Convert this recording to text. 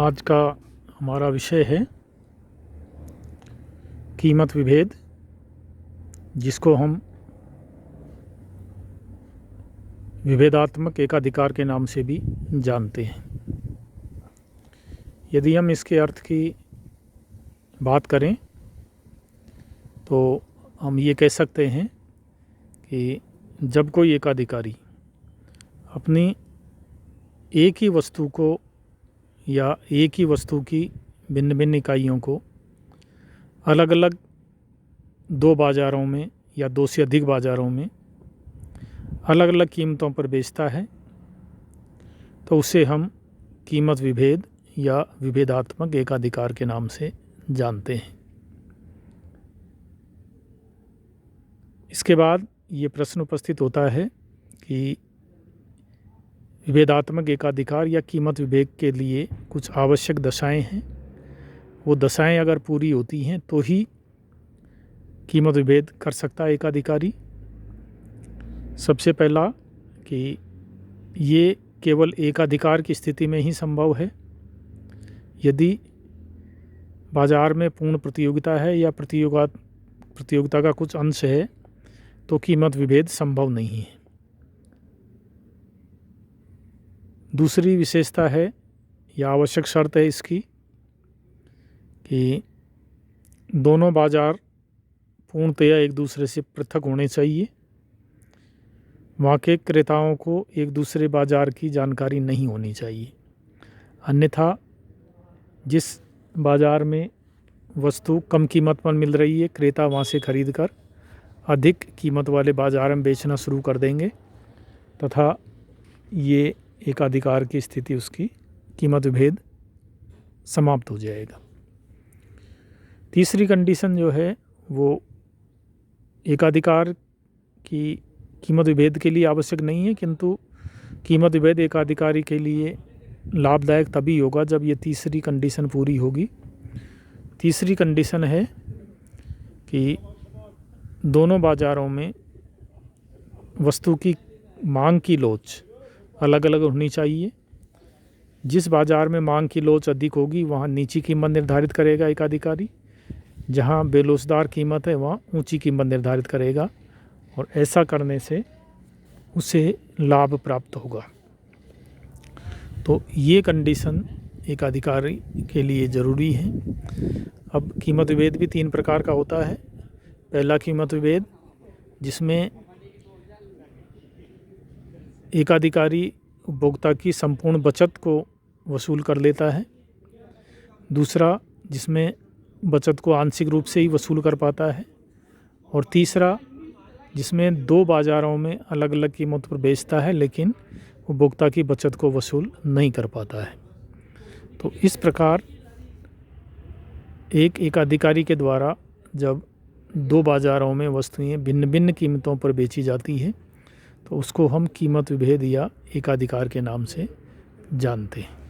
आज का हमारा विषय है कीमत विभेद, जिसको हम विभेदात्मक एकाधिकार के नाम से भी जानते हैं। यदि हम इसके अर्थ की बात करें तो हम ये कह सकते हैं कि जब कोई एकाधिकारी अपनी एक ही वस्तु को या एक ही वस्तु की भिन्न भिन्न इकाइयों को अलग अलग दो बाज़ारों में या दो से अधिक बाज़ारों में अलग अलग कीमतों पर बेचता है तो उसे हम कीमत विभेद या विभेदात्मक एकाधिकार के नाम से जानते हैं। इसके बाद ये प्रश्न उपस्थित होता है कि विभेदात्मक एकाधिकार या कीमत विभेद के लिए कुछ आवश्यक दशाएं हैं। वो दशाएं अगर पूरी होती हैं तो ही कीमत विभेद कर सकता है एकाधिकारी। सबसे पहला कि ये केवल एकाधिकार की स्थिति में ही संभव है। यदि बाज़ार में पूर्ण प्रतियोगिता है या प्रतियोगिता का कुछ अंश है तो कीमत विभेद संभव नहीं है। दूसरी विशेषता है या आवश्यक शर्त है इसकी कि दोनों बाज़ार पूर्णतया एक दूसरे से पृथक होने चाहिए। वहाँ के क्रेताओं को एक दूसरे बाज़ार की जानकारी नहीं होनी चाहिए, अन्यथा जिस बाज़ार में वस्तु कम कीमत पर मिल रही है क्रेता वहाँ से खरीद कर अधिक कीमत वाले बाज़ार में बेचना शुरू कर देंगे तथा ये एकाधिकार की स्थिति, उसकी कीमत विभेद समाप्त हो जाएगा। तीसरी कंडीशन जो है वो एकाधिकार की कीमत विभेद के लिए आवश्यक नहीं है, किंतु कीमत विभेद एकाधिकारी के लिए लाभदायक तभी होगा जब ये तीसरी कंडीशन पूरी होगी। तीसरी कंडीशन है कि दोनों बाज़ारों में वस्तु की मांग की लोच अलग अलग होनी चाहिए। जिस बाज़ार में मांग की लोच अधिक होगी वहाँ नीची कीमत निर्धारित करेगा एकाधिकारी, जहाँ बेलोचदार कीमत है वहाँ ऊंची कीमत निर्धारित करेगा और ऐसा करने से उसे लाभ प्राप्त होगा। तो ये कंडीशन एकाधिकारी के लिए ज़रूरी है। अब कीमत विभेद भी तीन प्रकार का होता है। पहला कीमत विभेद जिसमें एकाधिकारी उपभोक्ता की संपूर्ण बचत को वसूल कर लेता है। दूसरा जिसमें बचत को आंशिक रूप से ही वसूल कर पाता है। और तीसरा जिसमें दो बाज़ारों में अलग अलग कीमत पर बेचता है लेकिन उपभोक्ता की बचत को वसूल नहीं कर पाता है। तो इस प्रकार एक एकाधिकारी के द्वारा जब दो बाज़ारों में वस्तुएं भिन्न भिन्न कीमतों पर बेची जाती है तो उसको हम कीमत विभेद या एकाधिकार के नाम से जानते हैं।